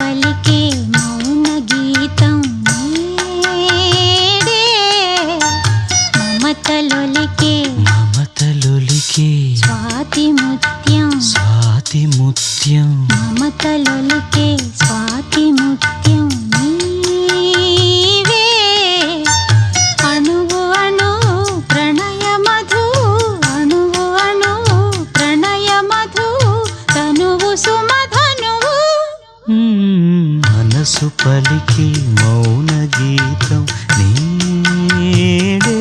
పలికే మౌన గీతం నీడే మమతలొలికే స్వాతి ముత్యం మమతలొలికే స్వాతి ముత్యం నీవే అణువు అణువు ప్రణయ మధు అణువు అణువు ప్రణయ మధు తనువు సుమధనువు మనసు పలికి మౌన గీతం నీడే